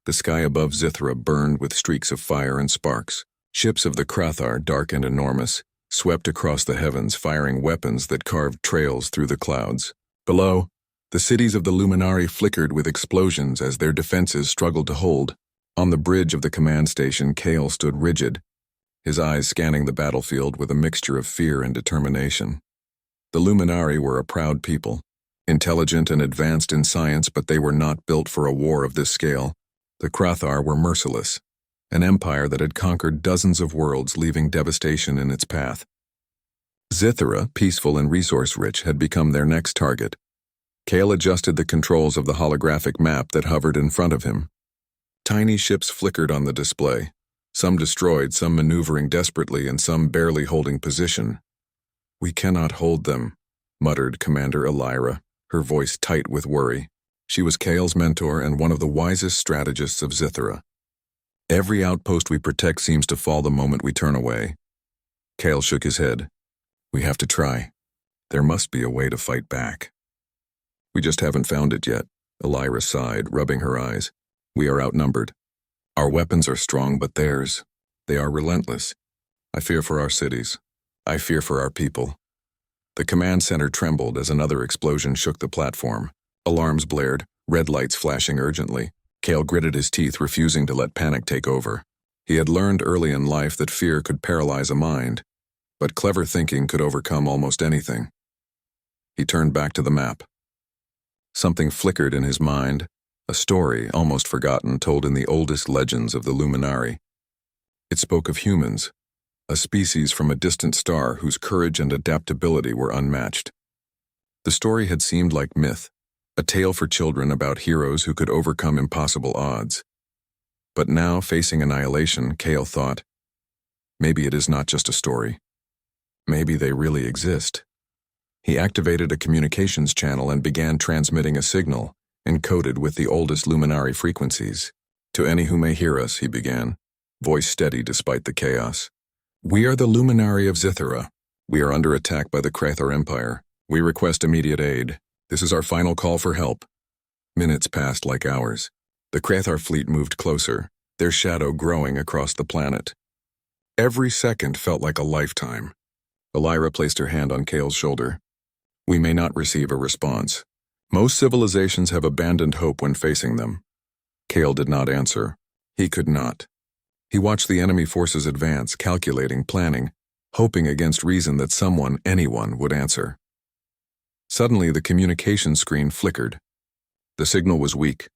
The sky above Zithra burned with streaks of fire and sparks. Ships of the Krathar, dark and enormous, swept across the heavens, firing weapons that carved trails through the clouds. Below, the cities of the Luminari flickered with explosions as their defenses struggled to hold. On the bridge of the command station, Kale stood rigid, his eyes scanning the battlefield with a mixture of fear and determination. The Luminari were a proud people, intelligent and advanced in science, but they were not built for a war of this scale. The Krathar were merciless, an empire that had conquered dozens of worlds, leaving devastation in its path. Zithra, peaceful and resource-rich, had become their next target. Kale adjusted the controls of the holographic map that hovered in front of him. Tiny ships flickered on the display, some destroyed, some maneuvering desperately, and some barely holding position. "We cannot hold them," muttered Commander Elira, her voice tight with worry. She was Kale's mentor and one of the wisest strategists of Zithra. "Every outpost we protect seems to fall the moment we turn away." Kale shook his head. "We have to try. There must be a way to fight back." "We just haven't found it yet," Elira sighed, rubbing her eyes. "We are outnumbered. Our weapons are strong, but theirs, they are relentless. I fear for our cities. I fear for our people." The command center trembled as another explosion shook the platform. Alarms blared, red lights flashing urgently. Kale gritted his teeth, refusing to let panic take over. He had learned early in life that fear could paralyze a mind, but clever thinking could overcome almost anything. He turned back to the map. Something flickered in his mind, a story, almost forgotten, told in the oldest legends of the Luminari. It spoke of humans, a species from a distant star whose courage and adaptability were unmatched. The story had seemed like myth, a tale for children about heroes who could overcome impossible odds. But now, facing annihilation, Kale thought, maybe it is not just a story. Maybe they really exist. He activated a communications channel and began transmitting a signal, encoded with the oldest Luminari frequencies. "To any who may hear us," he began, voice steady despite the chaos. "We are the Luminari of Zithra. We are under attack by the Krathar Empire. We request immediate aid. This is our final call for help." Minutes passed like hours. The Krathar fleet moved closer, their shadow growing across the planet. Every second felt like a lifetime. Elira placed her hand on Kale's shoulder. "We may not receive a response. Most civilizations have abandoned hope when facing them." Kale did not answer. He could not. He watched the enemy forces advance, calculating, planning, hoping against reason that someone, anyone, would answer. Suddenly, the communication screen flickered. The signal was weak,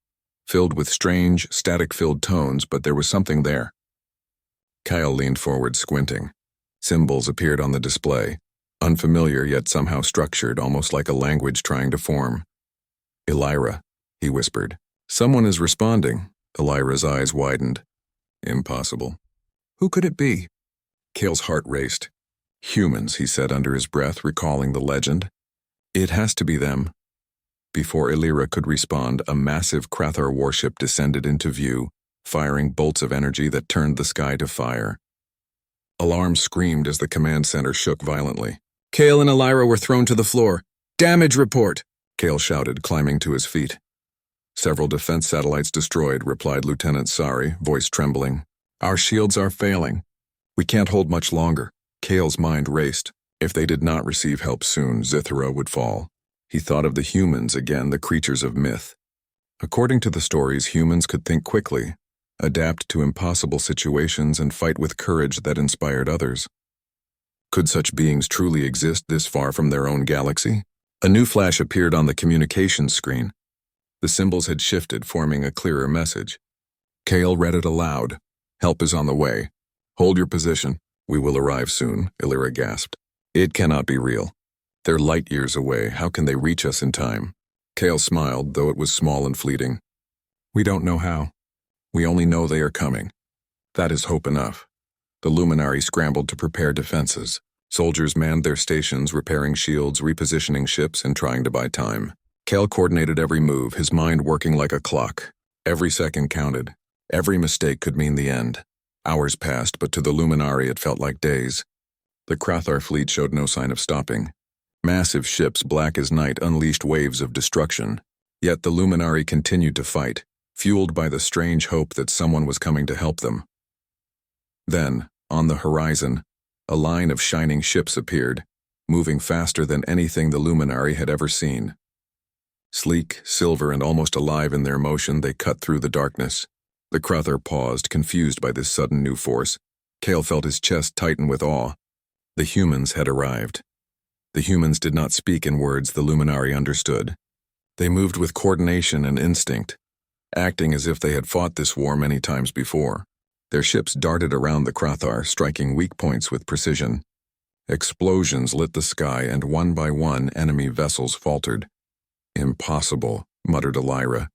filled with strange, static-filled tones, but there was something there. Kyle leaned forward, squinting. Symbols appeared on the display, unfamiliar yet somehow structured, almost like a language trying to form. "Elira," he whispered. "Someone is responding." Elira's eyes widened. "Impossible. Who could it be?" Kale's heart raced. "Humans," he said under his breath, recalling the legend. "It has to be them." Before Elira could respond, a massive Krathar warship descended into view, firing bolts of energy that turned the sky to fire. Alarms screamed as the command center shook violently. "Kale and Elira were thrown to the floor. Damage report!" Kale shouted, climbing to his feet. "Several defense satellites destroyed," replied Lieutenant Sari, voice trembling. "Our shields are failing. We can't hold much longer." Kale's mind raced. If they did not receive help soon, Zithra would fall. He thought of the humans again, the creatures of myth. According to the stories, humans could think quickly, adapt to impossible situations, and fight with courage that inspired others. Could such beings truly exist this far from their own galaxy? A new flash appeared on the communications screen. The symbols had shifted, forming a clearer message. Kale read it aloud. "Help is on the way. Hold your position. We will arrive soon," Elira gasped. "It cannot be real. They're light years away. How can they reach us in time?" Kale smiled, though it was small and fleeting. "We don't know how. We only know they are coming. That is hope enough." The Luminari scrambled to prepare defenses. Soldiers manned their stations, repairing shields, repositioning ships, and trying to buy time. Kale coordinated every move, his mind working like a clock. Every second counted. Every mistake could mean the end. Hours passed, but to the Luminari it felt like days. The Krathar fleet showed no sign of stopping. Massive ships, black as night, unleashed waves of destruction. Yet the Luminari continued to fight, fueled by the strange hope that someone was coming to help them. Then, on the horizon, a line of shining ships appeared, moving faster than anything the Luminari had ever seen. Sleek, silver, and almost alive in their motion, they cut through the darkness. The Crother paused, confused by this sudden new force. Cale felt his chest tighten with awe. The humans had arrived. The humans did not speak in words the Luminari understood. They moved with coordination and instinct, acting as if they had fought this war many times before. Their ships darted around the Crother, striking weak points with precision. Explosions lit the sky, and one by one enemy vessels faltered. "Impossible," muttered Elira.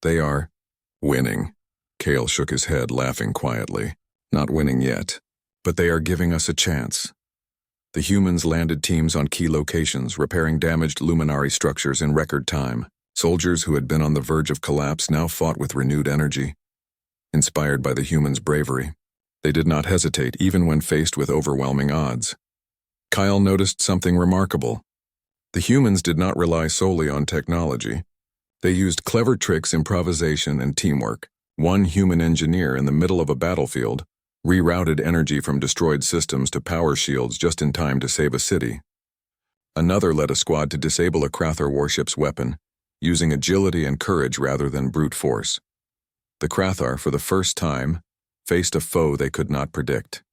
"They are winning." Cale shook his head, laughing quietly. "Not winning yet, but they are giving us a chance." The humans landed teams on key locations, repairing damaged Luminari structures in record time. Soldiers who had been on the verge of collapse now fought with renewed energy. Inspired by the humans' bravery, they did not hesitate even when faced with overwhelming odds. Kyle noticed something remarkable. The humans did not rely solely on technology. They used clever tricks, improvisation, and teamwork. One human engineer in the middle of a battlefield rerouted energy from destroyed systems to power shields just in time to save a city. Another led a squad to disable a Crother warship's weapon, using agility and courage rather than brute force. The Crother, for the first time, faced a foe they could not predict.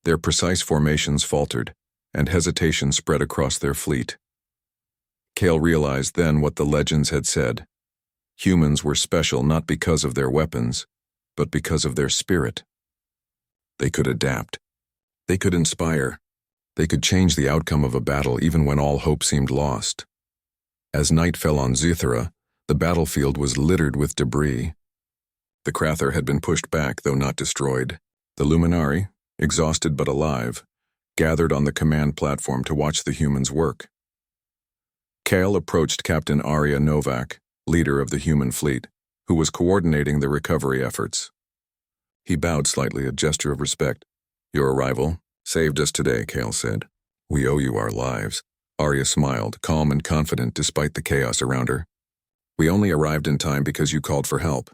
Their precise formations faltered, and hesitation spread across their fleet. Cale realized then what the legends had said. Humans were special not because of their weapons, but because of their spirit. They could adapt. They could inspire. They could change the outcome of a battle even when all hope seemed lost. As night fell on Zythera, the battlefield was littered with debris. The Crother had been pushed back, though not destroyed. The Luminari, exhausted but alive, gathered on the command platform to watch the humans work. Cale approached Captain Arya Novak, leader of the human fleet, who was coordinating the recovery efforts. He bowed slightly, a gesture of respect. "Your arrival saved us today," Cale said. "We owe you our lives." Arya smiled, calm and confident despite the chaos around her. "We only arrived in time because you called for help.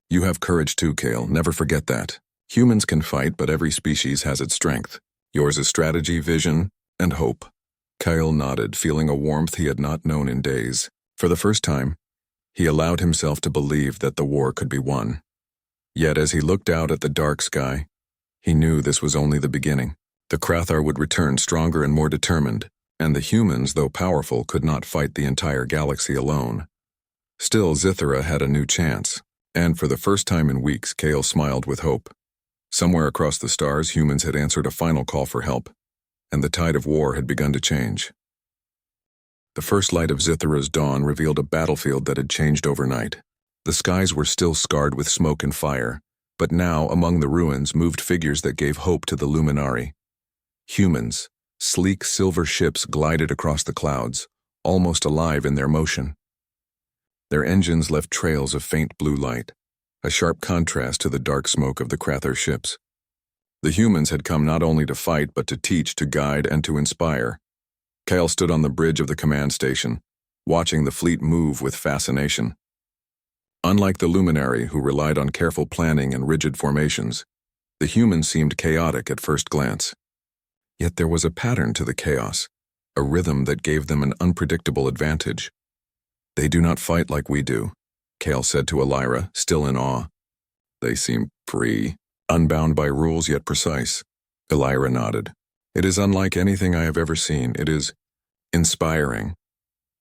You have courage too, Cale, never forget that. Humans can fight, but every species has its strength. Yours is strategy, vision, and hope." Cale nodded, feeling a warmth he had not known in days. For the first time, he allowed himself to believe that the war could be won. Yet as he looked out at the dark sky, he knew this was only the beginning. The Crother would return stronger and more determined, and the humans, though powerful, could not fight the entire galaxy alone. Still, Zythera had a new chance, and for the first time in weeks, Cale smiled with hope. Somewhere across the stars, humans had answered a final call for help, and the tide of war had begun to change. The first light of Zythera's dawn revealed a battlefield that had changed overnight. The skies were still scarred with smoke and fire, but now, among the ruins, moved figures that gave hope to the Luminari. Humans, sleek silver ships glided across the clouds, almost alive in their motion. Their engines left trails of faint blue light, a sharp contrast to the dark smoke of the Crother ships. The humans had come not only to fight, but to teach, to guide, and to inspire. Cale stood on the bridge of the command station, watching the fleet move with fascination. Unlike the Luminari, who relied on careful planning and rigid formations, the humans seemed chaotic at first glance. Yet there was a pattern to the chaos, a rhythm that gave them an unpredictable advantage. "They do not fight like we do," Cale said to Elira, still in awe. "They seem free, unbound by rules yet precise." Elira nodded. "It is unlike anything I have ever seen. It is inspiring."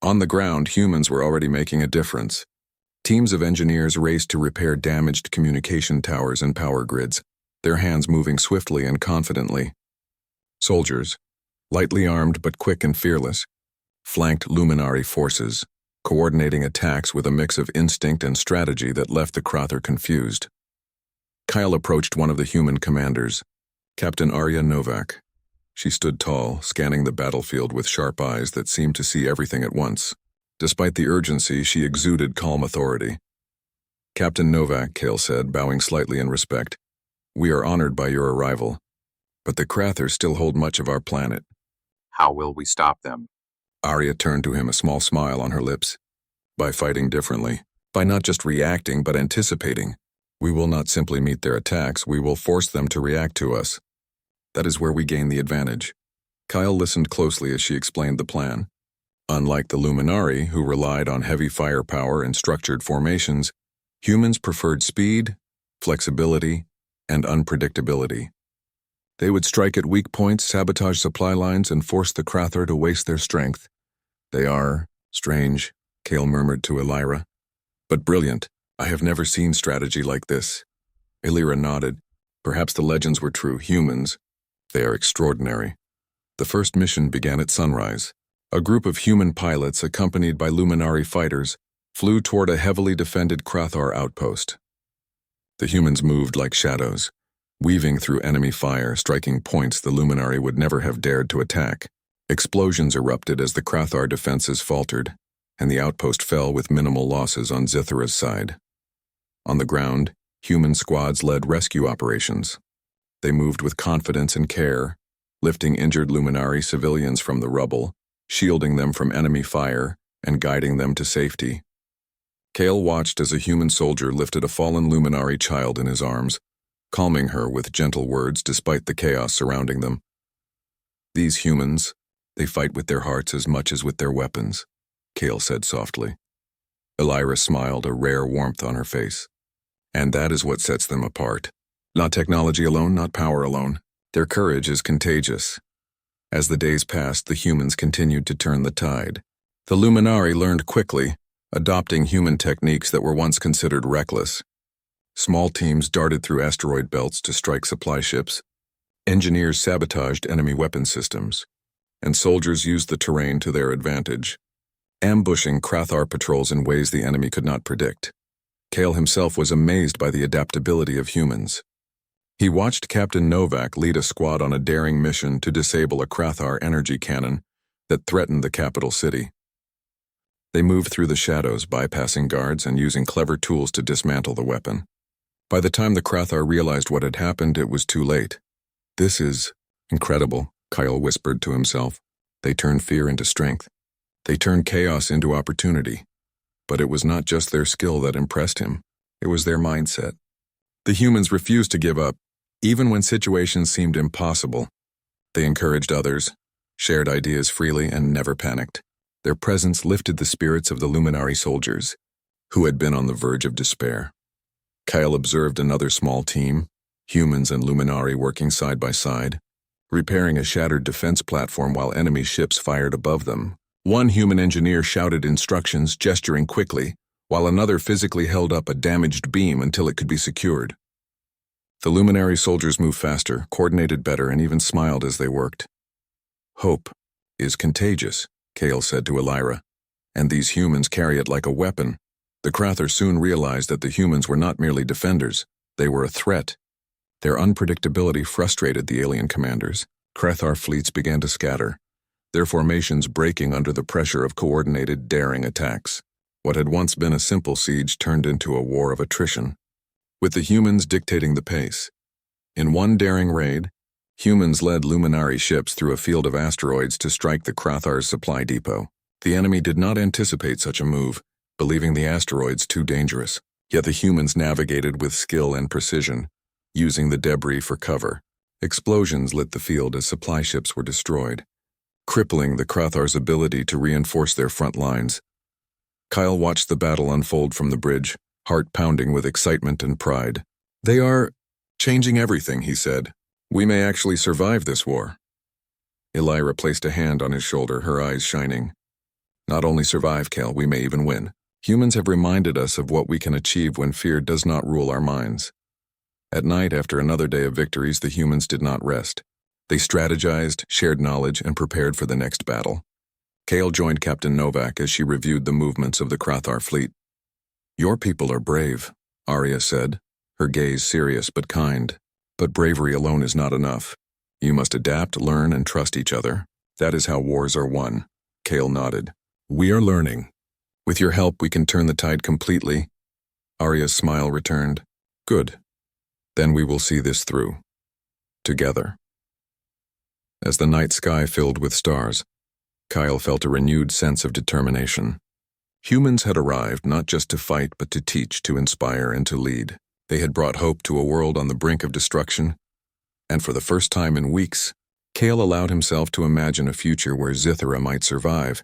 On the ground, humans were already making a difference. Teams of engineers raced to repair damaged communication towers and power grids, their hands moving swiftly and confidently. Soldiers, lightly armed but quick and fearless, flanked Luminari forces, coordinating attacks with a mix of instinct and strategy that left the Crother confused. Kyle approached one of the human commanders, Captain Arya Novak. She stood tall, scanning the battlefield with sharp eyes that seemed to see everything at once. Despite the urgency, she exuded calm authority. "Captain Novak," Cale said, bowing slightly in respect, "we are honored by your arrival, but the Crother still hold much of our planet." "How will we stop them?" Arya turned to him, a small smile on her lips. "By fighting differently. By not just reacting but anticipating. We will not simply meet their attacks, we will force them to react to us. That is where we gain the advantage. Kyle listened closely as she explained the plan. Unlike the Luminari, who relied on heavy firepower and structured formations, humans preferred speed, flexibility, and unpredictability. They would strike at weak points, sabotage supply lines, and force the Krathar to waste their strength. They are strange, Kale murmured to Elira. But brilliant. I have never seen strategy like this. Elira nodded. Perhaps the legends were true. Humans, they are extraordinary. The first mission began at sunrise. A group of human pilots, accompanied by Luminari fighters, flew toward a heavily defended Krathar outpost. The humans moved like shadows, weaving through enemy fire, striking points the Luminari would never have dared to attack. Explosions erupted as the Krathar defenses faltered, and the outpost fell with minimal losses on Zithara's side. On the ground, human squads led rescue operations. They moved with confidence and care, lifting injured Luminari civilians from the rubble, shielding them from enemy fire, and guiding them to safety. Kale watched as a human soldier lifted a fallen Luminari child in his arms, calming her with gentle words despite the chaos surrounding them. These humans, they fight with their hearts as much as with their weapons, Kale said softly. Elira smiled, a rare warmth on her face. And that is what sets them apart. Not technology alone, not power alone. Their courage is contagious. As the days passed, the humans continued to turn the tide. The Luminari learned quickly, adopting human techniques that were once considered reckless. Small teams darted through asteroid belts to strike supply ships. Engineers sabotaged enemy weapon systems, and soldiers used the terrain to their advantage, ambushing Krathar patrols in ways the enemy could not predict. Kale himself was amazed by the adaptability of humans. He watched Captain Novak lead a squad on a daring mission to disable a Krathar energy cannon that threatened the capital city. They moved through the shadows, bypassing guards and using clever tools to dismantle the weapon. By the time the Krathar realized what had happened, it was too late. This is incredible, Kyle whispered to himself. They turned fear into strength. They turned chaos into opportunity. But it was not just their skill that impressed him. It was their mindset. The humans refused to give up, even when situations seemed impossible. They encouraged others, shared ideas freely, and never panicked. Their presence lifted the spirits of the Luminari soldiers, who had been on the verge of despair. Kyle observed another small team, humans and Luminari working side by side, repairing a shattered defense platform while enemy ships fired above them. One human engineer shouted instructions, gesturing quickly, while another physically held up a damaged beam until it could be secured. The Luminari soldiers moved faster, coordinated better, and even smiled as they worked. Hope is contagious, Kale said to Elira, and these humans carry it like a weapon. The Krathar soon realized that the humans were not merely defenders, they were a threat. Their unpredictability frustrated the alien commanders. Krathar fleets began to scatter, their formations breaking under the pressure of coordinated, daring attacks. What had once been a simple siege turned into a war of attrition, with the humans dictating the pace. In one daring raid, humans led Luminari ships through a field of asteroids to strike the Krathar's supply depot. The enemy did not anticipate such a move, believing the asteroids too dangerous. Yet the humans navigated with skill and precision, using the debris for cover. Explosions lit the field as supply ships were destroyed, crippling the Krathar's ability to reinforce their front lines. Kyle watched the battle unfold from the bridge, heart pounding with excitement and pride. They are changing everything, he said. We may actually survive this war. Elira placed a hand on his shoulder, her eyes shining. Not only survive, Kale, we may even win. Humans have reminded us of what we can achieve when fear does not rule our minds. At night, after another day of victories, the humans did not rest. They strategized, shared knowledge, and prepared for the next battle. Kale joined Captain Novak as she reviewed the movements of the Krathar fleet. Your people are brave, Arya said, her gaze serious but kind. But bravery alone is not enough. You must adapt, learn, and trust each other. That is how wars are won. Kale nodded. We are learning. With your help, we can turn the tide completely. Arya's smile returned. Good. Then we will see this through. Together. As the night sky filled with stars, Kyle felt a renewed sense of determination. Humans had arrived not just to fight but to teach, to inspire, and to lead. They had brought hope to a world on the brink of destruction, and for the first time in weeks, Kale allowed himself to imagine a future where Zithara might survive,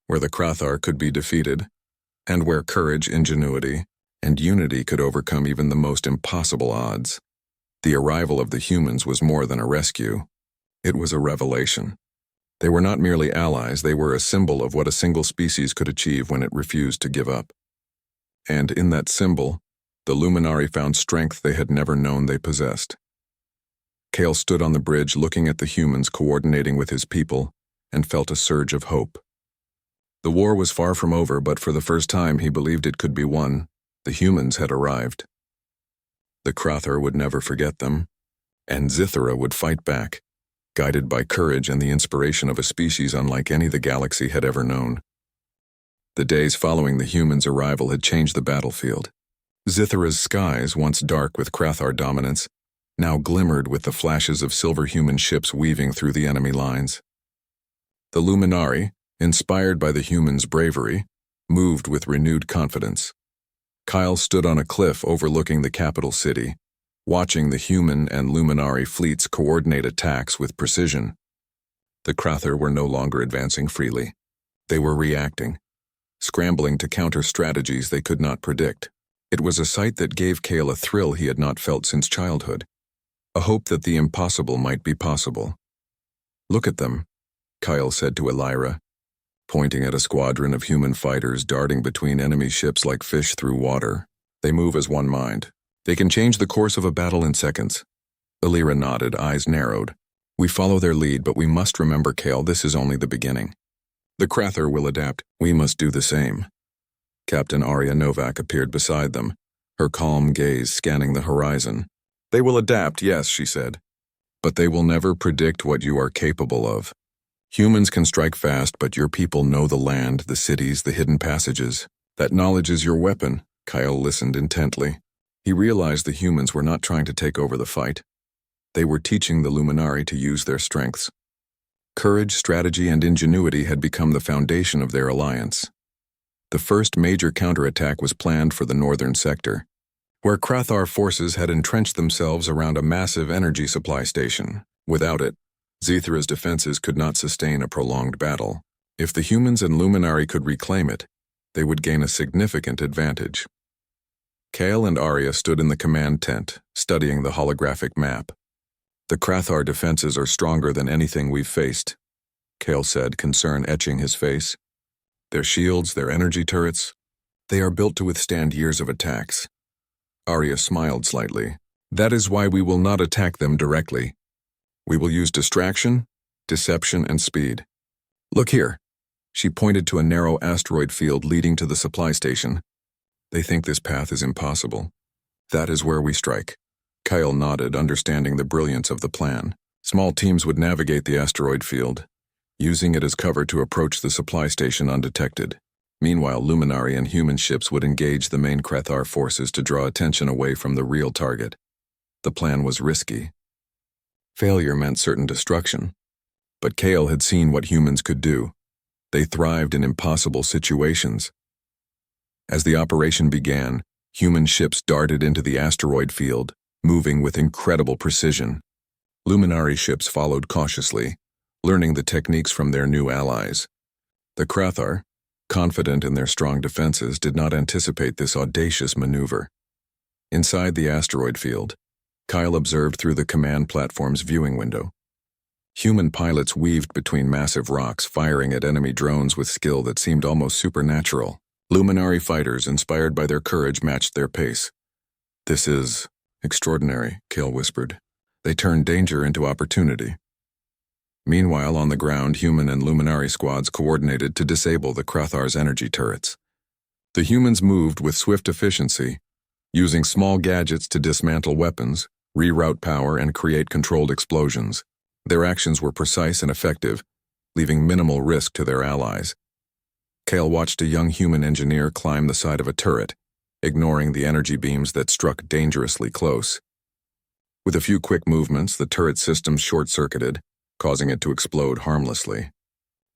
where the Krathar could be defeated, and where courage, ingenuity, and unity could overcome even the most impossible odds. The arrival of the humans was more than a rescue. It was a revelation. They were not merely allies, they were a symbol of what a single species could achieve when it refused to give up. And in that symbol, the Luminari found strength they had never known they possessed. Kale stood on the bridge looking at the humans coordinating with his people and felt a surge of hope. The war was far from over, but for the first time he believed it could be won. The humans had arrived. The Krathar would never forget them, and Zithara would fight back, guided by courage and the inspiration of a species unlike any the galaxy had ever known. The days following the humans' arrival had changed the battlefield. Zithara's skies, once dark with Krathar dominance, now glimmered with the flashes of silver human ships weaving through the enemy lines. The Luminari, inspired by the humans' bravery, moved with renewed confidence. Kyle stood on a cliff overlooking the capital city, watching the human and Luminari fleets coordinate attacks with precision. The Krathar were no longer advancing freely. They were reacting, scrambling to counter strategies they could not predict. It was a sight that gave Kale a thrill he had not felt since childhood, a hope that the impossible might be possible. "Look at them," Kyle said to Elira, pointing at a squadron of human fighters darting between enemy ships like fish through water. "They move as one mind. They can change the course of a battle in seconds." Elira nodded, eyes narrowed. "We follow their lead, but we must remember, Kale, this is only the beginning. The Krathar will adapt. We must do the same." Captain Arya Novak appeared beside them, her calm gaze scanning the horizon. "They will adapt, yes," she said. "But they will never predict what you are capable of. Humans can strike fast, but your people know the land, the cities, the hidden passages. That knowledge is your weapon." Kyle listened intently. He realized the humans were not trying to take over the fight. They were teaching the Luminari to use their strengths. Courage, strategy, and ingenuity had become the foundation of their alliance. The first major counterattack was planned for the northern sector, where Krathar forces had entrenched themselves around a massive energy supply station. Without it, Zithara's defenses could not sustain a prolonged battle. If the humans and Luminari could reclaim it, they would gain a significant advantage. Kale and Arya stood in the command tent, studying the holographic map. "The Krathar defenses are stronger than anything we've faced," Kale said, concern etching his face. "Their shields, their energy turrets, they are built to withstand years of attacks." Arya smiled slightly. "That is why we will not attack them directly. We will use distraction, deception, and speed. Look here." She pointed to a narrow asteroid field leading to the supply station. "They think this path is impossible. That is where we strike." Kyle nodded, understanding the brilliance of the plan. Small teams would navigate the asteroid field, using it as cover to approach the supply station undetected. Meanwhile, Luminari and human ships would engage the main Krathar forces to draw attention away from the real target. The plan was risky. Failure meant certain destruction. But Kale had seen what humans could do. They thrived in impossible situations. As the operation began, human ships darted into the asteroid field, moving with incredible precision. Luminari ships followed cautiously, learning the techniques from their new allies. The Krathar, confident in their strong defenses, did not anticipate this audacious maneuver. Inside the asteroid field, Kyle observed through the command platform's viewing window. Human pilots weaved between massive rocks, firing at enemy drones with skill that seemed almost supernatural. Luminari fighters, inspired by their courage, matched their pace. "This is extraordinary," Kale whispered. "They turned danger into opportunity." Meanwhile, on the ground, human and Luminari squads coordinated to disable the Krathar's energy turrets. The humans moved with swift efficiency, using small gadgets to dismantle weapons, reroute power, and create controlled explosions. Their actions were precise and effective, leaving minimal risk to their allies. Kale watched a young human engineer climb the side of a turret, ignoring the energy beams that struck dangerously close. With a few quick movements, the turret system short-circuited, causing it to explode harmlessly.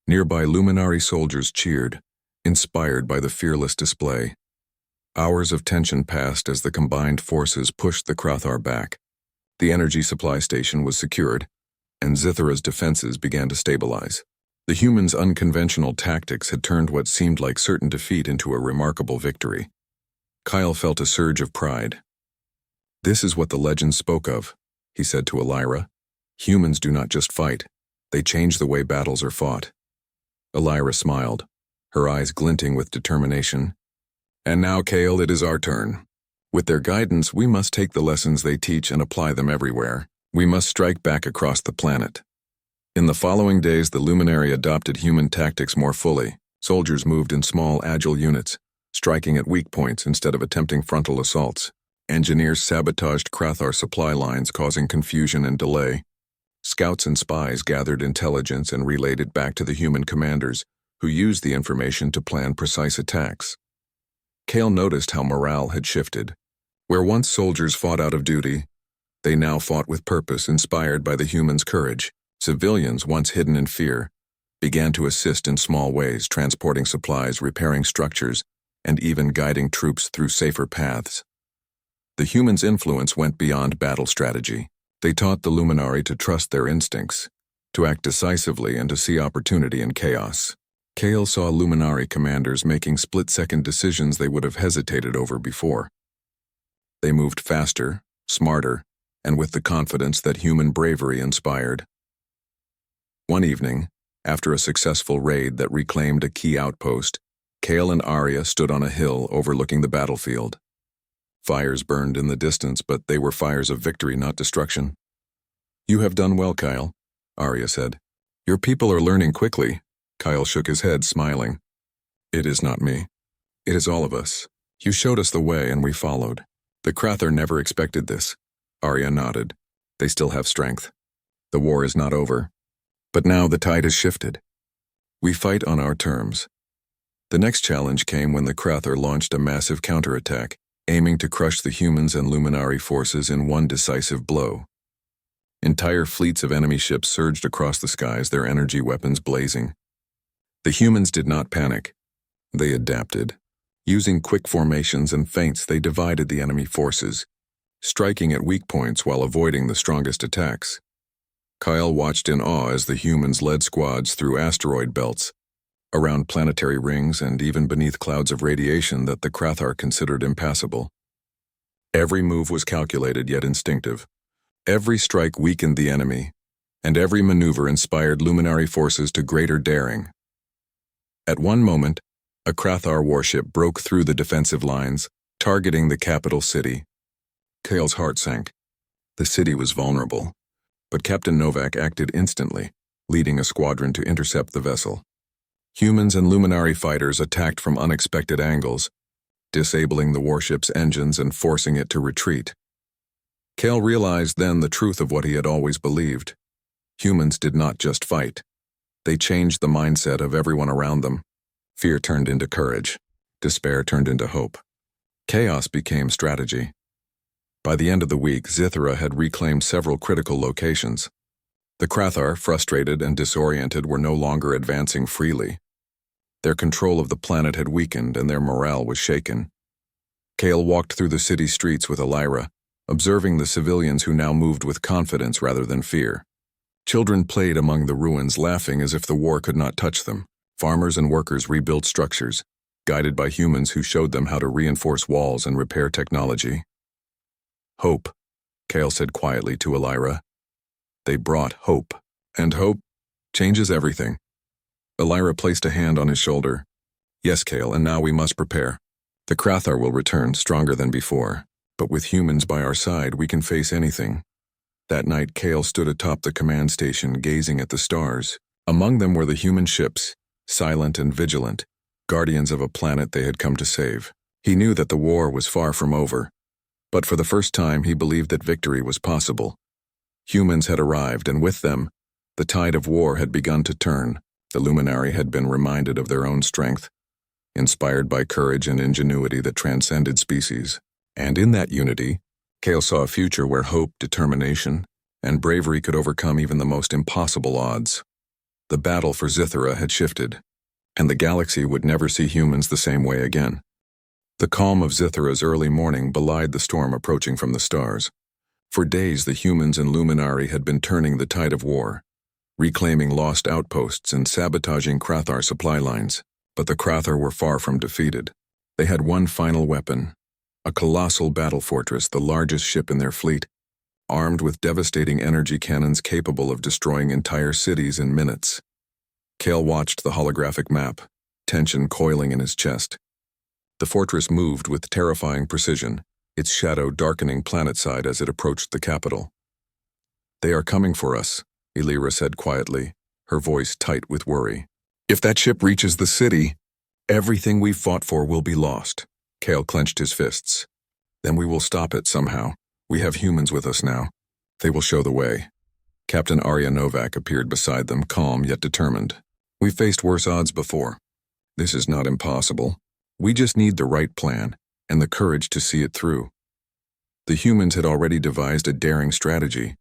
Nearby Luminari soldiers cheered, inspired by the fearless display. Hours of tension passed as the combined forces pushed the Krathar back. The energy supply station was secured, and Zithara's defenses began to stabilize. The humans' unconventional tactics had turned what seemed like certain defeat into a remarkable victory. Kyle felt a surge of pride. "This is what the legends spoke of," he said to Elira. "Humans do not just fight, they change the way battles are fought." Elira smiled, her eyes glinting with determination. "And now, Kale, it is our turn. With their guidance, we must take the lessons they teach and apply them everywhere. We must strike back across the planet." In the following days, the Luminary adopted human tactics more fully. Soldiers moved in small, agile units, striking at weak points instead of attempting frontal assaults. Engineers sabotaged Krathar supply lines, causing confusion and delay. Scouts and spies gathered intelligence and relayed it back to the human commanders, who used the information to plan precise attacks. Kale noticed how morale had shifted. Where once soldiers fought out of duty, they now fought with purpose, inspired by the humans' courage. Civilians, once hidden in fear, began to assist in small ways, transporting supplies, repairing structures, and even guiding troops through safer paths. The humans' influence went beyond battle strategy. They taught the Luminari to trust their instincts, to act decisively, and to see opportunity in chaos. Kale saw Luminari commanders making split-second decisions they would have hesitated over before. They moved faster, smarter, and with the confidence that human bravery inspired. One evening, after a successful raid that reclaimed a key outpost, Kale and Arya stood on a hill overlooking the battlefield. Fires burned in the distance, but they were fires of victory, not destruction. "You have done well, Kyle," Arya said. "Your people are learning quickly." Kyle shook his head, smiling. "It is not me. It is all of us. You showed us the way and we followed. The Krathar never expected this." Arya nodded. "They still have strength. The war is not over. But now the tide has shifted. We fight on our terms." The next challenge came when the Krathar launched a massive counterattack, aiming to crush the humans and Luminari forces in one decisive blow. Entire fleets of enemy ships surged across the skies, their energy weapons blazing. The humans did not panic. They adapted. Using quick formations and feints, they divided the enemy forces, striking at weak points while avoiding the strongest attacks. Kyle watched in awe as the humans led squads through asteroid belts, around planetary rings, and even beneath clouds of radiation that the Krathar considered impassable. Every move was calculated yet instinctive. Every strike weakened the enemy, and every maneuver inspired Luminari forces to greater daring. At one moment, a Krathar warship broke through the defensive lines, targeting the capital city. Kale's heart sank. The city was vulnerable, but Captain Novak acted instantly, leading a squadron to intercept the vessel. Humans and Luminari fighters attacked from unexpected angles, disabling the warship's engines and forcing it to retreat. Kale realized then the truth of what he had always believed. Humans did not just fight. They changed the mindset of everyone around them. Fear turned into courage. Despair turned into hope. Chaos became strategy. By the end of the week, Zithara had reclaimed several critical locations. The Krathar, frustrated and disoriented, were no longer advancing freely. Their control of the planet had weakened and their morale was shaken. Kale walked through the city streets with Elira, observing the civilians who now moved with confidence rather than fear. Children played among the ruins, laughing as if the war could not touch them. Farmers and workers rebuilt structures, guided by humans who showed them how to reinforce walls and repair technology. "Hope," Kale said quietly to Elira. They brought hope, and hope changes everything. Elira placed a hand on his shoulder. "Yes, Kale, and now we must prepare. The Krathar will return stronger than before, but with humans by our side, we can face anything." That night, Kale stood atop the command station, gazing at the stars. Among them were the human ships, silent and vigilant, guardians of a planet they had come to save. He knew that the war was far from over, but for the first time he believed that victory was possible. Humans had arrived, and with them, the tide of war had begun to turn. The Luminari had been reminded of their own strength, inspired by courage and ingenuity that transcended species. And in that unity, Kale saw a future where hope, determination, and bravery could overcome even the most impossible odds. The battle for Zithara had shifted. and the galaxy would never see humans the same way again. The calm of Zithara's early morning belied the storm approaching from the stars. For days the humans and Luminari had been turning the tide of war, reclaiming lost outposts and sabotaging Krathar supply lines. But the Krathar were far from defeated. They had one final weapon, a colossal battle fortress, the largest ship in their fleet, armed with devastating energy cannons capable of destroying entire cities in minutes. Kale watched the holographic map, tension coiling in his chest. The fortress moved with terrifying precision, its shadow darkening planetside as it approached the capital. "They are coming for us," Elira said quietly, her voice tight with worry. "If that ship reaches the city, everything we've fought for will be lost." Kale clenched his fists. "Then we will stop it somehow. We have humans with us now. They will show the way." Captain Arya Novak appeared beside them, calm yet determined. "We've faced worse odds before. This is not impossible. We just need the right plan and the courage to see it through." The humans had already devised a daring strategy.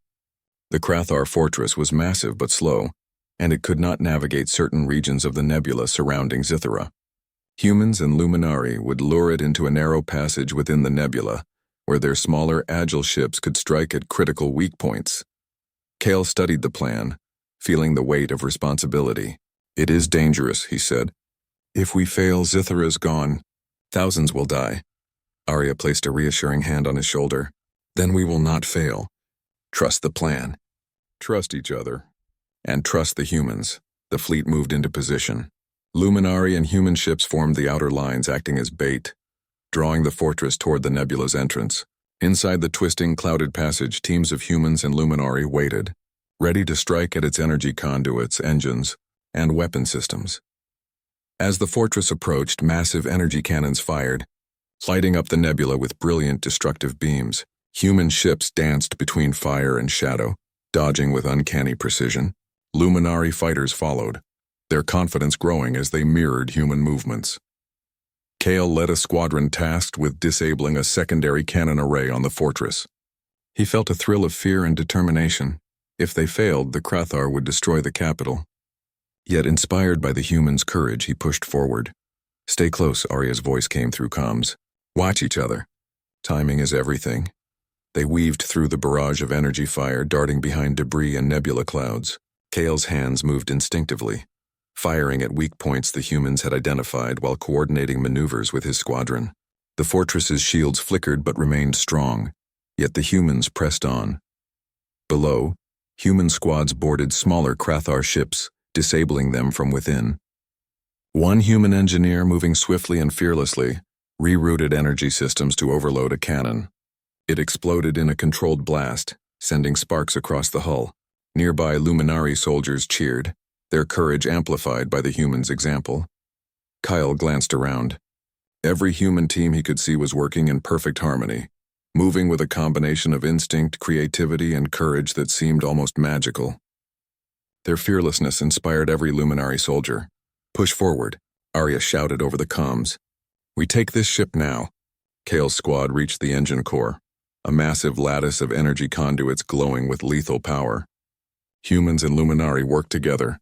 The Krathar fortress was massive but slow, and it could not navigate certain regions of the nebula surrounding Zithara. Humans and Luminari would lure it into a narrow passage within the nebula, where their smaller, agile ships could strike at critical weak points. Kale studied the plan, feeling the weight of responsibility. "It is dangerous," he said. "If we fail, Zithara is gone. Thousands will die." Arya placed a reassuring hand on his shoulder. "Then we will not fail. Trust the plan. Trust each other. And trust the humans." The fleet moved into position. Luminari and human ships formed the outer lines, acting as bait, drawing the fortress toward the nebula's entrance. Inside the twisting, clouded passage, teams of humans and Luminari waited, ready to strike at its energy conduits, engines, and weapon systems. As the fortress approached, massive energy cannons fired, lighting up the nebula with brilliant destructive beams. Human ships danced between fire and shadow, dodging with uncanny precision. Luminari fighters followed, their confidence growing as they mirrored human movements. Kale led a squadron tasked with disabling a secondary cannon array on the fortress. He felt a thrill of fear and determination. If they failed, the Krathar would destroy the capital. Yet inspired by the humans' courage, he pushed forward. "Stay close," Arya's voice came through comms. "Watch each other. Timing is everything." They weaved through the barrage of energy fire, darting behind debris and nebula clouds. Kale's hands moved instinctively, firing at weak points the humans had identified while coordinating maneuvers with his squadron. The fortress's shields flickered but remained strong, yet the humans pressed on. Below, human squads boarded smaller Krathar ships, disabling them from within. One human engineer, moving swiftly and fearlessly, rerouted energy systems to overload a cannon. It exploded in a controlled blast, sending sparks across the hull. Nearby Luminari soldiers cheered, their courage amplified by the humans' example. Kyle glanced around. Every human team he could see was working in perfect harmony, moving with a combination of instinct, creativity, and courage that seemed almost magical. Their fearlessness inspired every Luminari soldier. "Push forward," Arya shouted over the comms. "We take this ship now." Kale's squad reached the engine core, a massive lattice of energy conduits glowing with lethal power. Humans and Luminari worked together,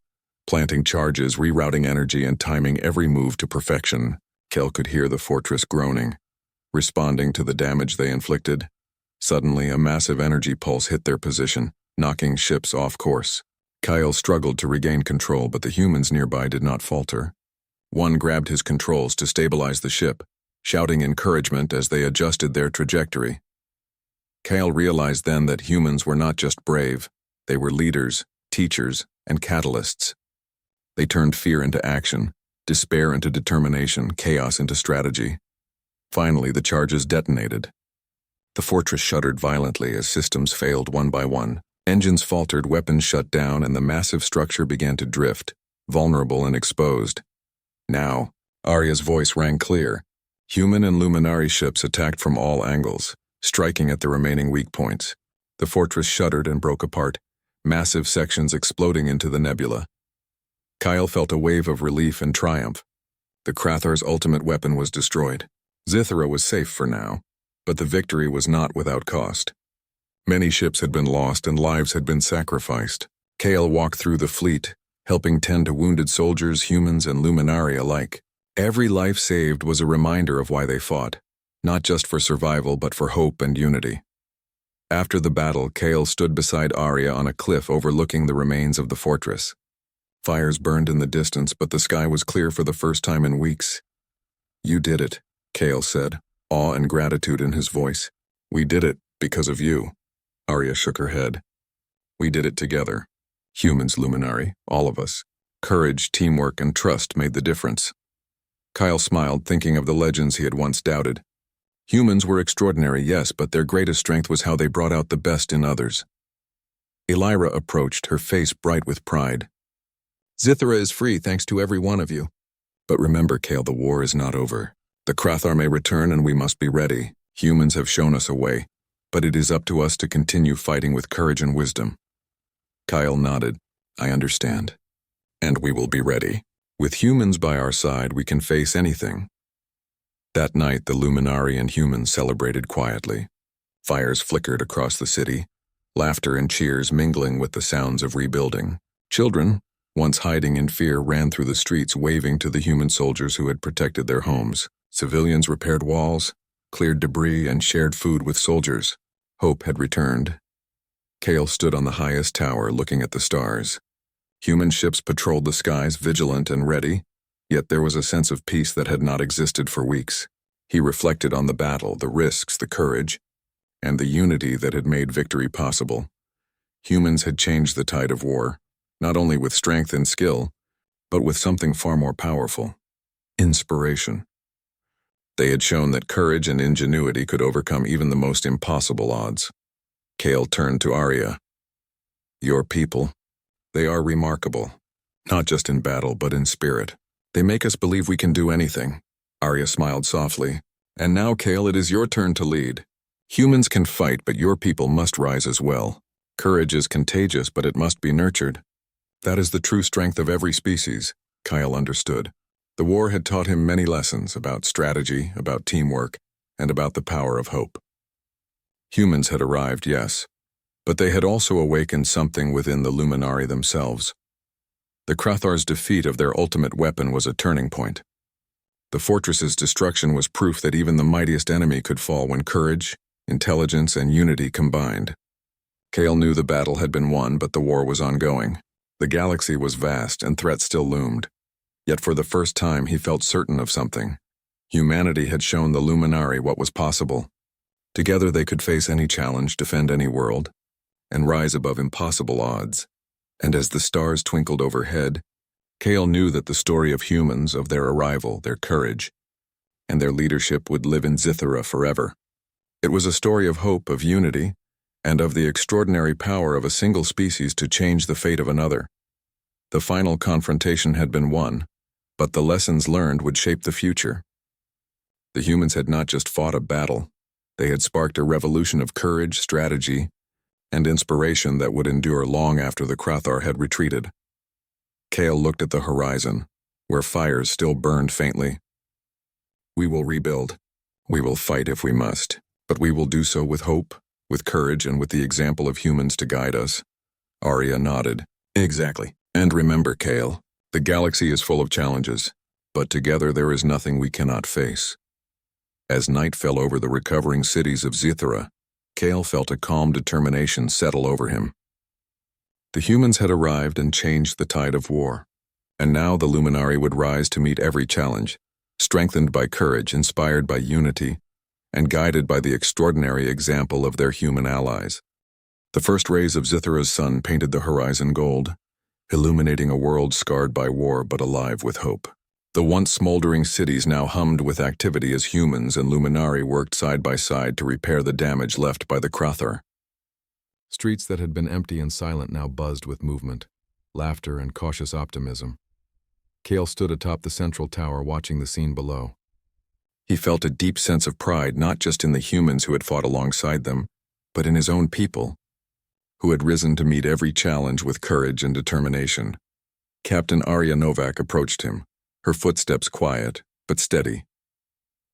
planting charges, rerouting energy, and timing every move to perfection. Kale could hear the fortress groaning, responding to the damage they inflicted. Suddenly, a massive energy pulse hit their position, knocking ships off course. Kyle struggled to regain control, but the humans nearby did not falter. One grabbed his controls to stabilize the ship, shouting encouragement as they adjusted their trajectory. Kyle realized then that humans were not just brave, they were leaders, teachers, and catalysts. They turned fear into action, despair into determination, chaos into strategy. Finally, the charges detonated. The fortress shuddered violently as systems failed one by one. Engines faltered, weapons shut down, and the massive structure began to drift, vulnerable and exposed. Now, Arya's voice rang clear. Human and Luminari ships attacked from all angles, striking at the remaining weak points. The fortress shuddered and broke apart, massive sections exploding into the nebula. Kyle felt a wave of relief and triumph. The Krathar's ultimate weapon was destroyed. Zithara was safe for now, but the victory was not without cost. Many ships had been lost and lives had been sacrificed. Kale walked through the fleet, helping tend to wounded soldiers, humans, and Luminari alike. Every life saved was a reminder of why they fought, not just for survival but for hope and unity. After the battle, Kale stood beside Arya on a cliff overlooking the remains of the fortress. Fires burned in the distance, but the sky was clear for the first time in weeks. "You did it," Kale said, awe and gratitude in his voice. "We did it because of you." Arya shook her head. "We did it together. Humans, Luminari, all of us. Courage, teamwork, and trust made the difference." Kyle smiled, thinking of the legends he had once doubted. Humans were extraordinary, yes, but their greatest strength was how they brought out the best in others. Elira approached, her face bright with pride. "Zithra is free thanks to every one of you." "But remember, Kale, the war is not over. The Krathar may return and we must be ready. Humans have shown us a way, but it is up to us to continue fighting with courage and wisdom." Kyle nodded. "I understand. And we will be ready. With humans by our side, we can face anything." That night, the Luminari and humans celebrated quietly. Fires flickered across the city, laughter and cheers mingling with the sounds of rebuilding. Children, once hiding in fear, ran through the streets waving to the human soldiers who had protected their homes. Civilians repaired walls, cleared debris, and shared food with soldiers. Hope had returned. Kale stood on the highest tower looking at the stars. Human ships patrolled the skies, vigilant and ready, yet there was a sense of peace that had not existed for weeks. He reflected on the battle, the risks, the courage, and the unity that had made victory possible. Humans had changed the tide of war, not only with strength and skill, but with something far more powerful: inspiration. They had shown that courage and ingenuity could overcome even the most impossible odds. Kale turned to Arya. "Your people, they are remarkable, not just in battle but in spirit. They make us believe we can do anything." Arya smiled softly. "And now, Kale, it is your turn to lead. Humans can fight, but your people must rise as well. Courage is contagious, but it must be nurtured. That is the true strength of every species." Kyle understood. The war had taught him many lessons about strategy, about teamwork, and about the power of hope. Humans had arrived, yes, but they had also awakened something within the Luminari themselves. The Krathar's defeat of their ultimate weapon was a turning point. The fortress's destruction was proof that even the mightiest enemy could fall when courage, intelligence, and unity combined. Kale knew the battle had been won, but the war was ongoing. The galaxy was vast, and threats still loomed. Yet for the first time he felt certain of something. Humanity had shown the Luminari what was possible. Together they could face any challenge, defend any world, and rise above impossible odds. And as the stars twinkled overhead, Kale knew that the story of humans, of their arrival, their courage, and their leadership would live in Zithra forever. It was a story of hope, of unity, and of the extraordinary power of a single species to change the fate of another. The final confrontation had been won, but the lessons learned would shape the future. The humans had not just fought a battle, they had sparked a revolution of courage, strategy, and inspiration that would endure long after the Krathar had retreated. Kale looked at the horizon, where fires still burned faintly. "We will rebuild. We will fight if we must, but we will do so with hope, with courage, and with the example of humans to guide us." Arya nodded. "Exactly. And remember, Kale, the galaxy is full of challenges, but together there is nothing we cannot face." As night fell over the recovering cities of Zithra, Kale felt a calm determination settle over him. The humans had arrived and changed the tide of war, and now the Luminari would rise to meet every challenge, strengthened by courage, inspired by unity, and guided by the extraordinary example of their human allies. The first rays of Zithra's sun painted the horizon gold, illuminating a world scarred by war but alive with hope. The once smoldering cities now hummed with activity as humans and Luminari worked side by side to repair the damage left by the Krathar. Streets that had been empty and silent now buzzed with movement, laughter, and cautious optimism. Kale stood atop the central tower watching the scene below. He felt a deep sense of pride not just in the humans who had fought alongside them, but in his own people, who had risen to meet every challenge with courage and determination. Captain Arya Novak approached him, her footsteps quiet, but steady.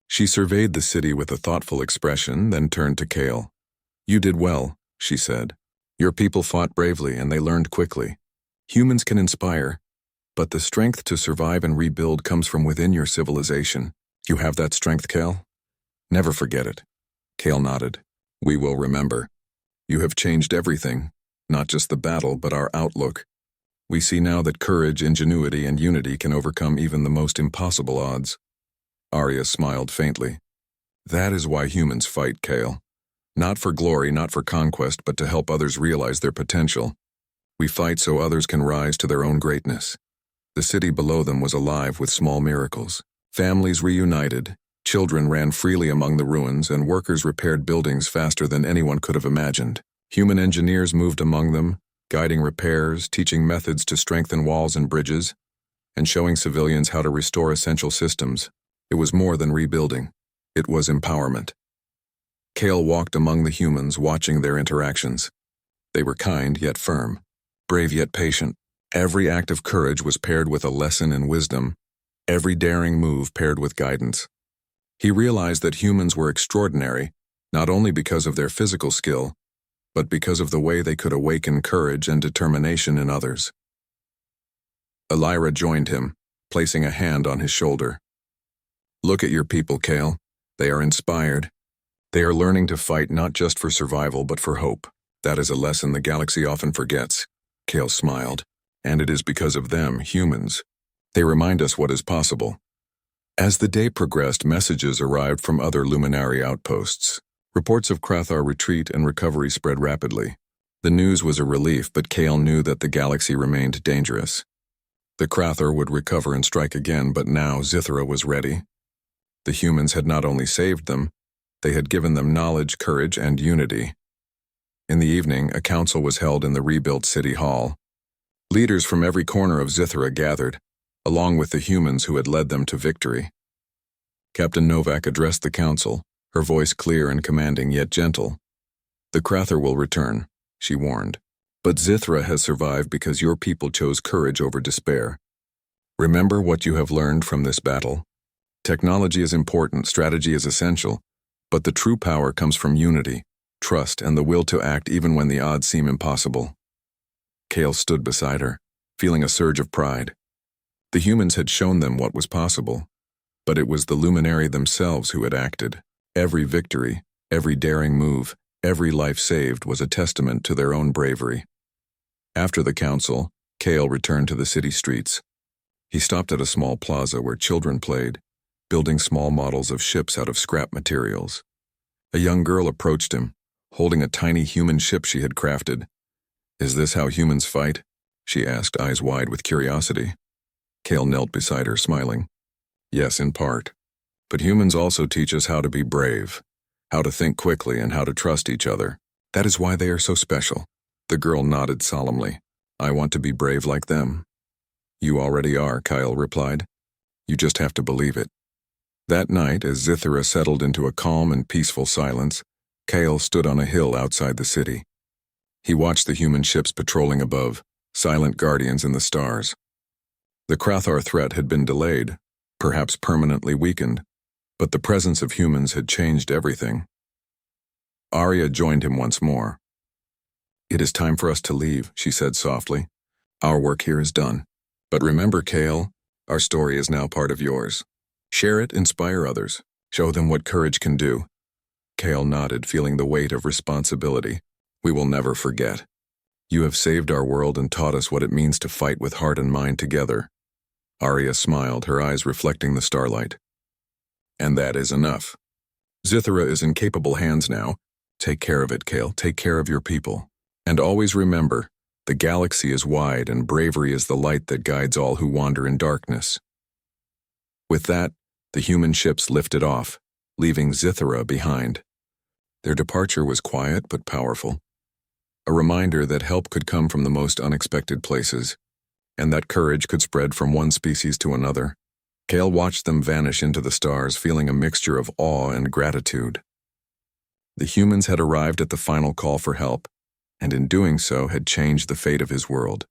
She surveyed the city with a thoughtful expression, then turned to Kale. "You did well," she said. "Your people fought bravely and they learned quickly. Humans can inspire, But the strength to survive and rebuild comes from within your civilization. You have that strength, Kale? Never forget it. Kale nodded. We will remember. You have changed everything, not just the battle, but our outlook. We see now that courage, ingenuity, and unity can overcome even the most impossible odds. Arya smiled faintly. That is why humans fight, Kale. Not for glory, not for conquest, but to help others realize their potential. We fight so others can rise to their own greatness. The city below them was alive with small miracles. Families reunited, children ran freely among the ruins, and workers repaired buildings faster than anyone could have imagined. Human engineers moved among them, guiding repairs, teaching methods to strengthen walls and bridges, and showing civilians how to restore essential systems. It was more than rebuilding. It was empowerment. Kale walked among the humans, watching their interactions. They were kind yet firm, brave yet patient. Every act of courage was paired with a lesson in wisdom, every daring move paired with guidance. He realized that humans were extraordinary, not only because of their physical skill, but because of the way they could awaken courage and determination in others. Elira joined him, placing a hand on his shoulder. Look at your people, Kale. They are inspired. They are learning to fight not just for survival but for hope. That is a lesson the galaxy often forgets. Kale smiled. And it is because of them, humans. They remind us what is possible. As the day progressed, messages arrived from other luminary outposts. Reports of Krathar retreat and recovery spread rapidly. The news was a relief, but Kale knew that the galaxy remained dangerous. The Krathar would recover and strike again, but now Zithra was ready. The humans had not only saved them, they had given them knowledge, courage, and unity. In the evening, a council was held in the rebuilt city hall. Leaders from every corner of Zithra gathered, along with the humans who had led them to victory. Captain Novak addressed the council, her voice clear and commanding yet gentle. The Krathar will return, she warned. But Zithra has survived because your people chose courage over despair. Remember what you have learned from this battle. Technology is important, strategy is essential, but the true power comes from unity, trust, and the will to act even when the odds seem impossible. Kale stood beside her, feeling a surge of pride. The humans had shown them what was possible, but it was the luminary themselves who had acted. Every victory, every daring move, every life saved was a testament to their own bravery. After the council, Kale returned to the city streets. He stopped at a small plaza where children played, building small models of ships out of scrap materials. A young girl approached him, holding a tiny human ship she had crafted. Is this how humans fight? She asked, eyes wide with curiosity. Kale knelt beside her, smiling. Yes, in part. But humans also teach us how to be brave, how to think quickly, and how to trust each other. That is why they are so special. The girl nodded solemnly. I want to be brave like them. You already are, Kyle replied. You just have to believe it. That night, as Zithra settled into a calm and peaceful silence, Kale stood on a hill outside the city. He watched the human ships patrolling above, silent guardians in the stars. The Krathar threat had been delayed, perhaps permanently weakened, but the presence of humans had changed everything. Arya joined him once more. It is time for us to leave, she said softly. Our work here is done. But remember, Kale, our story is now part of yours. Share it, inspire others, show them what courage can do. Kale nodded, feeling the weight of responsibility. We will never forget. You have saved our world and taught us what it means to fight with heart and mind together. Arya smiled, her eyes reflecting the starlight. And that is enough. Zithra is in capable hands now. Take care of it, Kale. Take care of your people. And always remember, the galaxy is wide and bravery is the light that guides all who wander in darkness. With that, the human ships lifted off, leaving Zithra behind. Their departure was quiet but powerful. A reminder that help could come from the most unexpected places, and that courage could spread from one species to another. Kale watched them vanish into the stars, feeling a mixture of awe and gratitude. The humans had arrived at the final call for help, and in doing so had changed the fate of his world.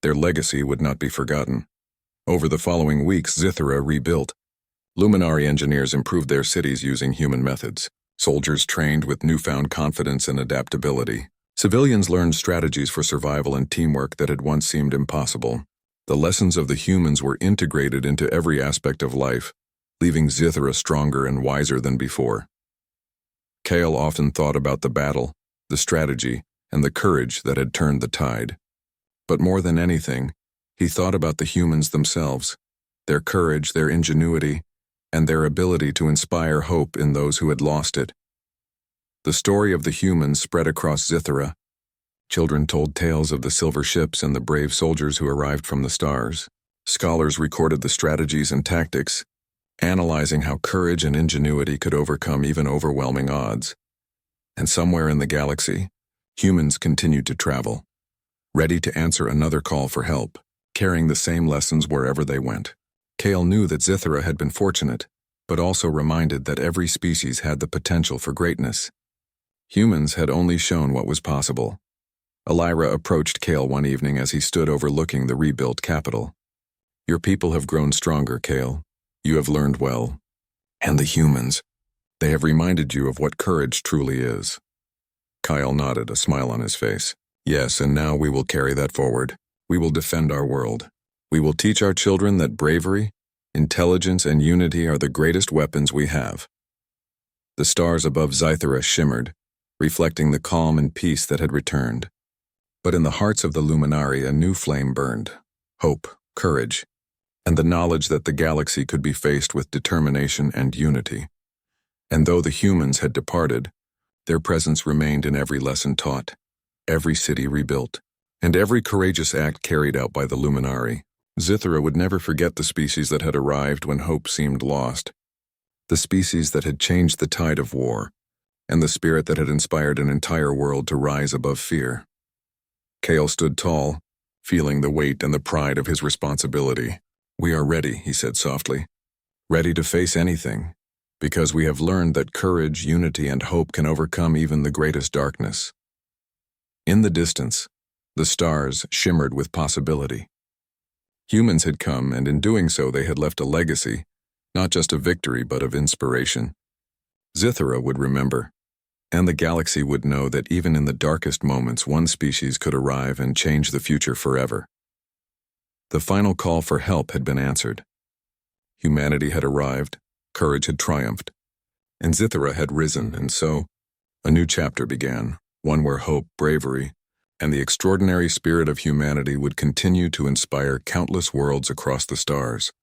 Their legacy would not be forgotten. Over the following weeks, Zithra rebuilt. Luminary engineers improved their cities using human methods. Soldiers trained with newfound confidence and adaptability. Civilians learned strategies for survival and teamwork that had once seemed impossible. The lessons of the humans were integrated into every aspect of life, leaving Zithra stronger and wiser than before. Kale often thought about the battle, the strategy, and the courage that had turned the tide. But more than anything, he thought about the humans themselves, their courage, their ingenuity, and their ability to inspire hope in those who had lost it. The story of the humans spread across Zithra. Children told tales of the silver ships and the brave soldiers who arrived from the stars. Scholars recorded the strategies and tactics, analyzing how courage and ingenuity could overcome even overwhelming odds. And somewhere in the galaxy, humans continued to travel, ready to answer another call for help, carrying the same lessons wherever they went. Kale knew that Zithra had been fortunate, but also reminded that every species had the potential for greatness. Humans had only shown what was possible. Elira approached Kale one evening as he stood overlooking the rebuilt capital. "Your people have grown stronger, Kale. You have learned well. And the humans, they have reminded you of what courage truly is." Kyle nodded, a smile on his face. "Yes, and now we will carry that forward. We will defend our world. We will teach our children that bravery, intelligence, and unity are the greatest weapons we have." The stars above Zithra shimmered, reflecting the calm and peace that had returned. But in the hearts of the Luminari a new flame burned: hope, courage, and the knowledge that the galaxy could be faced with determination and unity. And though the humans had departed, their presence remained in every lesson taught, every city rebuilt, and every courageous act carried out by the Luminari. Zithra would never forget the species that had arrived when hope seemed lost, the species that had changed the tide of war, and the spirit that had inspired an entire world to rise above fear. Kale stood tall, feeling the weight and the pride of his responsibility. "We are ready," he said softly, "ready to face anything, because we have learned that courage, unity, and hope can overcome even the greatest darkness." In the distance, the stars shimmered with possibility. Humans had come, and in doing so they had left a legacy, not just of victory but of inspiration. Zithra would remember, and the galaxy would know that even in the darkest moments one species could arrive and change the future forever. The final call for help had been answered. Humanity had arrived, courage had triumphed, and Zithra had risen, and so a new chapter began, one where hope, bravery, and the extraordinary spirit of humanity would continue to inspire countless worlds across the stars.